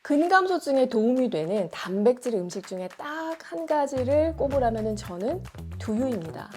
근감소증에 도움이 되는 단백질 음식 중에 딱 한 가지를 꼽으라면 저는 두유입니다.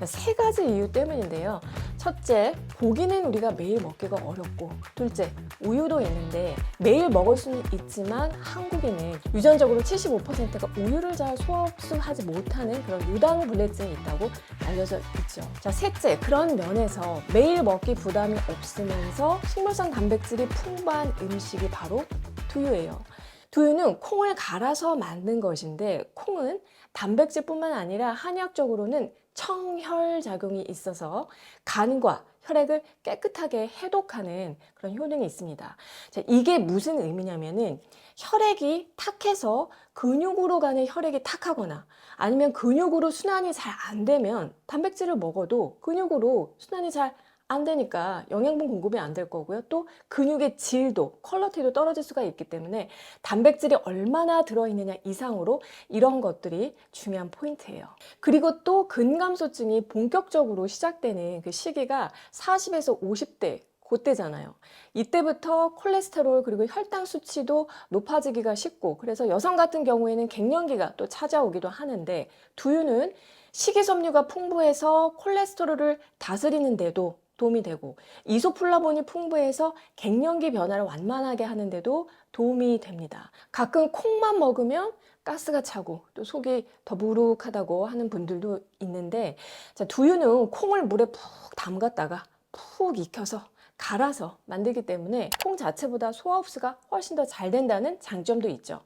세 가지 이유 때문인데요. 첫째, 고기는 우리가 매일 먹기가 어렵고, 둘째, 우유도 있는데 매일 먹을 수는 있지만 한국인은 유전적으로 75%가 우유를 잘 소화흡수하지 못하는 그런 유당불내증이 있다고 알려져 있죠. 자, 셋째, 그런 면에서 매일 먹기 부담이 없으면서 식물성 단백질이 풍부한 음식이 바로 두유예요. 두유는 콩을 갈아서 만든 것인데, 콩은 단백질뿐만 아니라 한의학적으로는 청혈작용이 있어서 간과 혈액을 깨끗하게 해독하는 그런 효능이 있습니다. 자, 이게 무슨 의미냐면은 혈액이 탁해서 근육으로 가는 혈액이 탁하거나 아니면 근육으로 순환이 잘 안 되면 단백질을 먹어도 근육으로 순환이 잘 안 되니까 영양분 공급이 안 될 거고요. 또 근육의 질도, 퀄러티도 떨어질 수가 있기 때문에 단백질이 얼마나 들어있느냐 이상으로 이런 것들이 중요한 포인트예요. 그리고 또 근감소증이 본격적으로 시작되는 그 시기가 40에서 50대 그때잖아요. 이때부터 콜레스테롤 그리고 혈당 수치도 높아지기가 쉽고, 그래서 여성 같은 경우에는 갱년기가 또 찾아오기도 하는데, 두유는 식이섬유가 풍부해서 콜레스테롤을 다스리는데도 도움이 되고, 이소플라본이 풍부해서 갱년기 변화를 완만하게 하는데도 도움이 됩니다. 가끔 콩만 먹으면 가스가 차고 또 속이 더부룩하다고 하는 분들도 있는데, 자, 두유는 콩을 물에 푹 담갔다가 푹 익혀서 갈아서 만들기 때문에 콩 자체보다 소화 흡수가 훨씬 더 잘 된다는 장점도 있죠.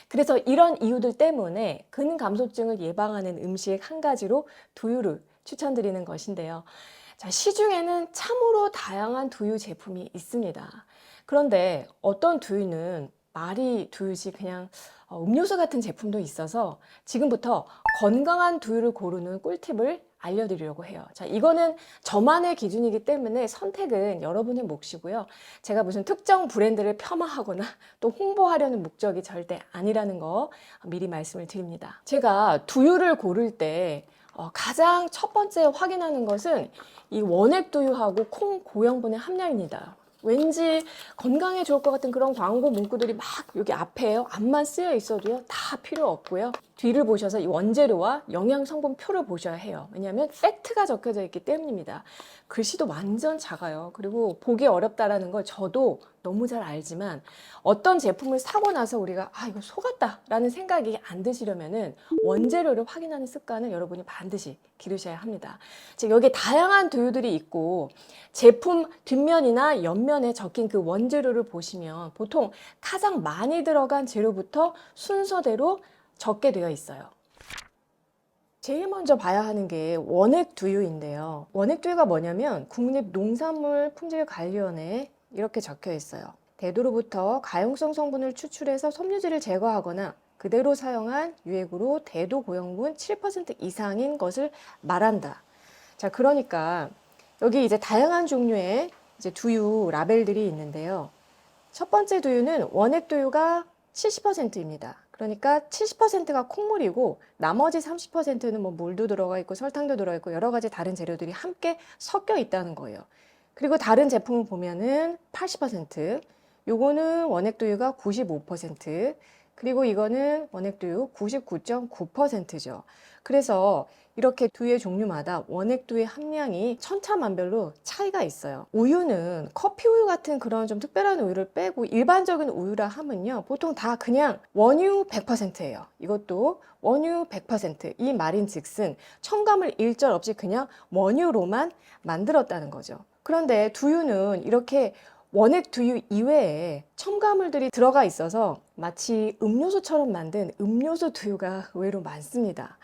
그래서 이런 이유들 때문에 근감소증을 예방하는 음식 한 가지로 두유를 추천드리는 것인데요. 자, 시중에는 참으로 다양한 두유 제품이 있습니다. 그런데 어떤 두유는 말이 두유지 그냥 음료수 같은 제품도 있어서 지금부터 건강한 두유를 고르는 꿀팁을 알려드리려고 해요. 자, 이거는 저만의 기준이기 때문에 선택은 여러분의 몫이고요. 제가 무슨 특정 브랜드를 폄하하거나 또 홍보하려는 목적이 절대 아니라는 거 미리 말씀을 드립니다. 제가 두유를 고를 때 가장 첫 번째 확인하는 것은 이 원액 두유하고 콩 고형분의 함량입니다. 왠지 건강에 좋을 것 같은 그런 광고 문구들이 막 여기 앞에요. 앞만 쓰여 있어도요. 다 필요 없고요. 뒤를 보셔서 이 원재료와 영양 성분 표를 보셔야 해요. 왜냐하면 팩트가 적혀져 있기 때문입니다. 글씨도 완전 작아요. 그리고 보기 어렵다라는 걸 저도 너무 잘 알지만, 어떤 제품을 사고 나서 우리가 이거 속았다 라는 생각이 안 드시려면은 원재료를 확인하는 습관을 여러분이 반드시 기르셔야 합니다. 즉, 여기 다양한 두유들이 있고 제품 뒷면이나 옆면에 적힌 그 원재료를 보시면 보통 가장 많이 들어간 재료부터 순서대로 적게 되어 있어요. 제일 먼저 봐야 하는 게 원액 두유인데요. 원액 두유가 뭐냐면 국립농산물품질관리원회에 이렇게 적혀 있어요. 대두로부터 가용성 성분을 추출해서 섬유질을 제거하거나 그대로 사용한 유액으로 대도 고형분 7% 이상인 것을 말한다. 자, 그러니까 여기 이제 다양한 종류의 이제 두유 라벨들이 있는데요. 첫 번째 두유는 원액 두유가 70%입니다. 그러니까 70%가 콩물이고 나머지 30%는 뭐 물도 들어가 있고 설탕도 들어가 있고 여러 가지 다른 재료들이 함께 섞여 있다는 거예요. 그리고 다른 제품을 보면은 80%, 요거는 원액두유가 95%, 그리고 이거는 원액두유 99.9%죠. 그래서 이렇게 두유의 종류마다 원액두유의 함량이 천차만별로 차이가 있어요. 우유는 커피 우유 같은 그런 좀 특별한 우유를 빼고 일반적인 우유라 하면요, 보통 다 그냥 원유 100%예요. 이것도 원유 100%. 이 말인즉슨 첨가물 일절 없이 그냥 원유로만 만들었다는 거죠. 그런데 두유는 이렇게 원액 두유 이외에 첨가물들이 들어가 있어서 마치 음료수처럼 만든 음료수 두유가 의외로 많습니다.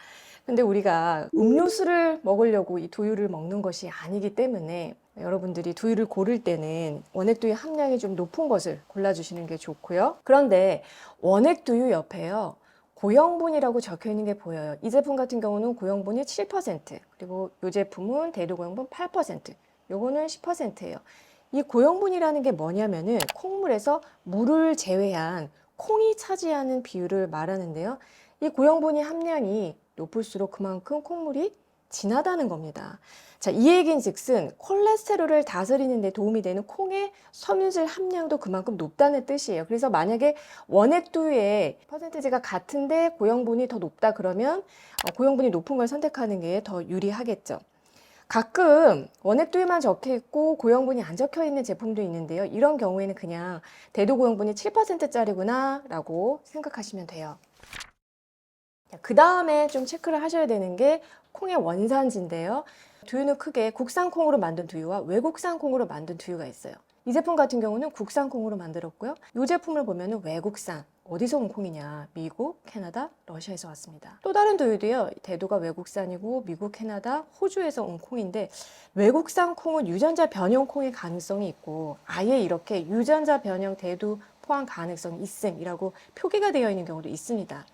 근데 우리가 음료수를 먹으려고 이 두유를 먹는 것이 아니기 때문에 여러분들이 두유를 고를 때는 원액 두유 함량이 좀 높은 것을 골라주시는 게 좋고요. 그런데 원액 두유 옆에요, 고형분이라고 적혀 있는 게 보여요. 이 제품 같은 경우는 고형분이 7%, 그리고 이 제품은 대도 고형분 8%, 요거는 10%예요. 이 고형분이라는 게 뭐냐면은 콩물에서 물을 제외한 콩이 차지하는 비율을 말하는데요. 이 고형분의 함량이 높을수록 그만큼 콩물이 진하다는 겁니다. 자, 이 얘기인즉슨 콜레스테롤을 다스리는 데 도움이 되는 콩의 섬유질 함량도 그만큼 높다는 뜻이에요. 그래서 만약에 원액두유의 퍼센티지가 같은데 고형분이 더 높다 그러면 고형분이 높은 걸 선택하는 게 더 유리하겠죠. 가끔 원액두유만 적혀 있고 고형분이 안 적혀 있는 제품도 있는데요. 이런 경우에는 그냥 대두 고형분이 7%짜리구나 라고 생각하시면 돼요. 그 다음에 좀 체크를 하셔야 되는 게 콩의 원산지인데요. 두유는 크게 국산 콩으로 만든 두유와 외국산 콩으로 만든 두유가 있어요. 이 제품 같은 경우는 국산 콩으로 만들었고요. 이 제품을 보면 외국산, 어디서 온 콩이냐? 미국, 캐나다, 러시아에서 왔습니다. 또 다른 두유도요. 대두가 외국산이고 미국, 캐나다, 호주에서 온 콩인데 외국산 콩은 유전자 변형 콩의 가능성이 있고 아예 이렇게 유전자 변형 대두 포함 가능성이 있음이라고 표기가 되어 있는 경우도 있습니다.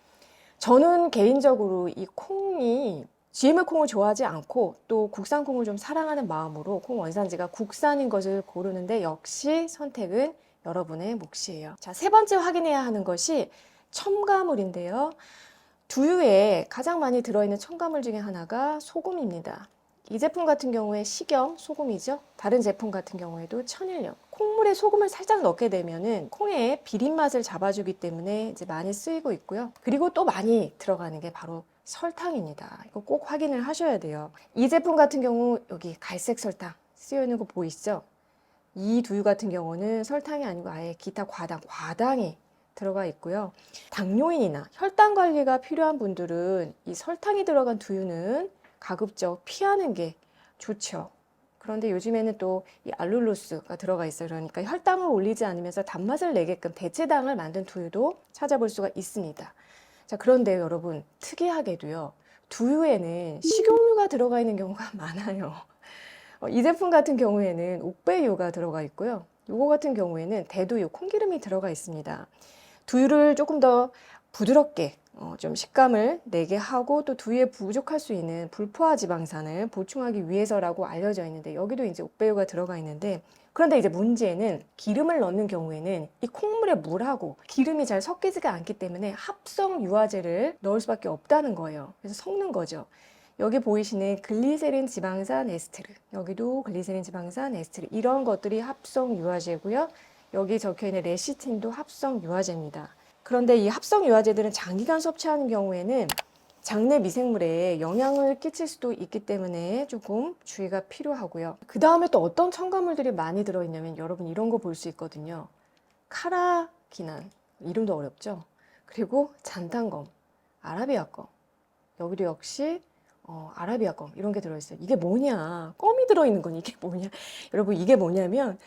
저는 개인적으로 이 콩이 GMO 콩을 좋아하지 않고 또 국산 콩을 좀 사랑하는 마음으로 콩 원산지가 국산인 것을 고르는데 역시 선택은 여러분의 몫이에요. 자, 세 번째 확인해야 하는 것이 첨가물인데요. 두유에 가장 많이 들어있는 첨가물 중에 하나가 소금입니다. 이 제품 같은 경우에 식용 소금이죠. 다른 제품 같은 경우에도 천일염. 콩물에 소금을 살짝 넣게 되면은 콩의 비린 맛을 잡아주기 때문에 이제 많이 쓰이고 있고요. 그리고 또 많이 들어가는 게 바로 설탕입니다. 이거 꼭 확인을 하셔야 돼요. 이 제품 같은 경우 여기 갈색 설탕 쓰여 있는 거 보이시죠? 이 두유 같은 경우는 설탕이 아니고 아예 기타 과당이 들어가 있고요. 당뇨인이나 혈당 관리가 필요한 분들은 이 설탕이 들어간 두유는 가급적 피하는 게 좋죠. 그런데 요즘에는 또 이 알룰로스가 들어가 있어요. 그러니까 혈당을 올리지 않으면서 단맛을 내게끔 대체당을 만든 두유도 찾아볼 수가 있습니다. 자, 그런데 여러분 특이하게도요. 두유에는 식용유가 들어가 있는 경우가 많아요. 이 제품 같은 경우에는 옥배유가 들어가 있고요. 이거 같은 경우에는 대두유, 콩기름이 들어가 있습니다. 두유를 조금 더 부드럽게 좀 식감을 내게 하고 또 두유에 부족할 수 있는 불포화 지방산을 보충하기 위해서라고 알려져 있는데 여기도 이제 옥배유가 들어가 있는데 그런데 이제 문제는 기름을 넣는 경우에는 이 콩물에 물하고 기름이 잘 섞이지가 않기 때문에 합성 유화제를 넣을 수밖에 없다는 거예요. 그래서 섞는 거죠. 여기 보이시는 글리세린 지방산 에스테르, 여기도 글리세린 지방산 에스테르 이런 것들이 합성 유화제고요. 여기 적혀있는 레시틴도 합성 유화제입니다. 그런데 이 합성 유화제들은 장기간 섭취하는 경우에는 장내 미생물에 영향을 끼칠 수도 있기 때문에 조금 주의가 필요하고요. 그 다음에 또 어떤 첨가물들이 많이 들어있냐면 여러분 이런 거 볼 수 있거든요. 카라기난, 이름도 어렵죠? 그리고 잔탄검, 아라비아검, 여기도 역시 아라비아검 이런 게 들어있어요. 이게 뭐냐? 껌이 들어있는 건 이게 뭐냐? 여러분 이게 뭐냐면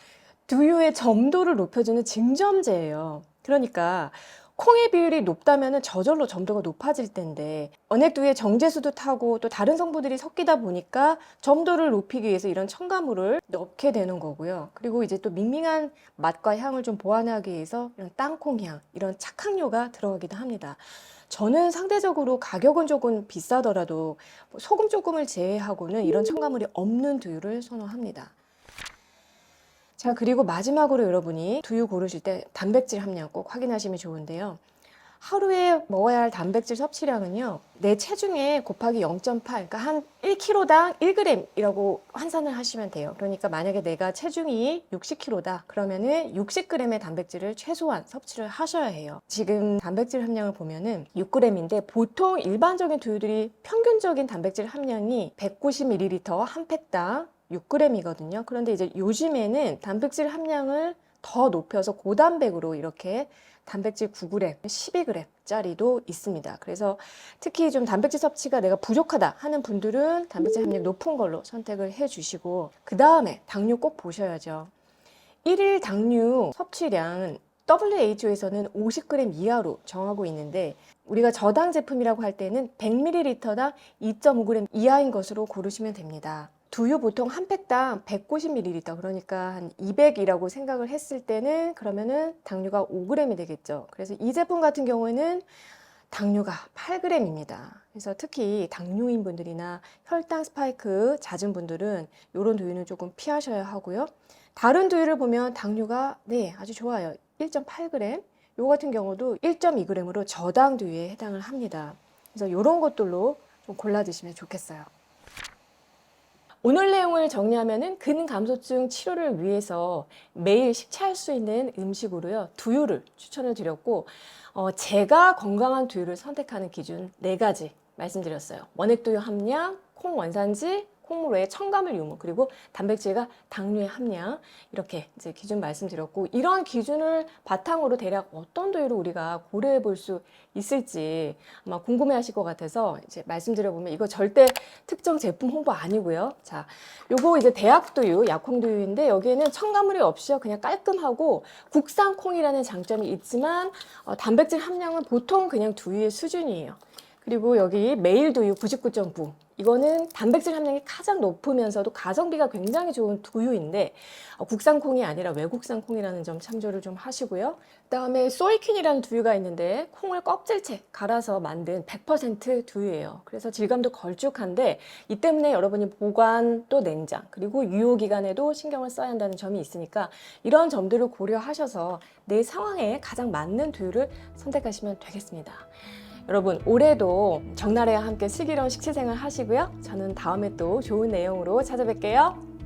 두유의 점도를 높여주는 증점제예요. 그러니까 콩의 비율이 높다면 저절로 점도가 높아질 텐데 원액두유의 정제수도 타고 또 다른 성분들이 섞이다 보니까 점도를 높이기 위해서 이런 첨가물을 넣게 되는 거고요. 그리고 이제 또 밍밍한 맛과 향을 좀 보완하기 위해서 이런 땅콩향, 이런 착향료가 들어가기도 합니다. 저는 상대적으로 가격은 조금 비싸더라도 소금 조금을 제외하고는 이런 첨가물이 없는 두유를 선호합니다. 자, 그리고 마지막으로 여러분이 두유 고르실 때 단백질 함량 꼭 확인하시면 좋은데요. 하루에 먹어야 할 단백질 섭취량은요, 내 체중에 곱하기 0.8, 그러니까 한 1kg당 1g이라고 환산을 하시면 돼요. 그러니까 만약에 내가 체중이 60kg다, 그러면은 60g의 단백질을 최소한 섭취를 하셔야 해요. 지금 단백질 함량을 보면은 6g인데 보통 일반적인 두유들이 평균적인 단백질 함량이 190ml 한 팩당 6g이거든요. 그런데 이제 요즘에는 단백질 함량을 더 높여서 고단백으로 이렇게 단백질 9g, 12g짜리도 있습니다. 그래서 특히 좀 단백질 섭취가 내가 부족하다 하는 분들은 단백질 함량 높은 걸로 선택을 해 주시고 그 다음에 당류 꼭 보셔야죠. 1일 당류 섭취량은 WHO에서는 50g 이하로 정하고 있는데 우리가 저당 제품이라고 할 때는 100ml당 2.5g 이하인 것으로 고르시면 됩니다. 두유 보통 한 팩당 190ml, 그러니까 한 200이라고 생각을 했을 때는 그러면은 당류가 5g이 되겠죠. 그래서 이 제품 같은 경우에는 당류가 8g입니다. 그래서 특히 당뇨인 분들이나 혈당 스파이크 잦은 분들은 이런 두유는 조금 피하셔야 하고요. 다른 두유를 보면 당류가 아주 좋아요. 1.8g, 요 같은 경우도 1.2g으로 저당 두유에 해당을 합니다. 그래서 이런 것들로 좀 골라 드시면 좋겠어요. 오늘 내용을 정리하면은 근감소증 치료를 위해서 매일 식사할 수 있는 음식으로요, 두유를 추천을 드렸고, 제가 건강한 두유를 선택하는 기준 4가지 말씀드렸어요. 원액두유 함량, 콩 원산지, 콩물 외에 첨가물 유무, 그리고 단백질과 당류의 함량, 이렇게 이제 기준 말씀드렸고, 이런 기준을 바탕으로 대략 어떤 두유를 우리가 고려해 볼 수 있을지 아마 궁금해 하실 것 같아서 이제 말씀드려보면, 이거 절대 특정 제품 홍보 아니고요. 자, 요거 이제 대학두유, 약콩두유인데 여기에는 첨가물이 없이요, 그냥 깔끔하고 국산 콩이라는 장점이 있지만 단백질 함량은 보통 그냥 두유의 수준이에요. 그리고 여기 메일두유 99.9, 이거는 단백질 함량이 가장 높으면서도 가성비가 굉장히 좋은 두유인데 국산 콩이 아니라 외국산 콩이라는 점 참조를 좀 하시고요. 그다음에 소이퀸이라는 두유가 있는데 콩을 껍질째 갈아서 만든 100% 두유예요. 그래서 질감도 걸쭉한데 이 때문에 여러분이 보관 또 냉장 그리고 유효 기간에도 신경을 써야 한다는 점이 있으니까 이런 점들을 고려하셔서 내 상황에 가장 맞는 두유를 선택하시면 되겠습니다. 여러분, 올해도 정나래와 함께 슬기로운 식취생활 하시고요. 저는 다음에 또 좋은 내용으로 찾아뵐게요.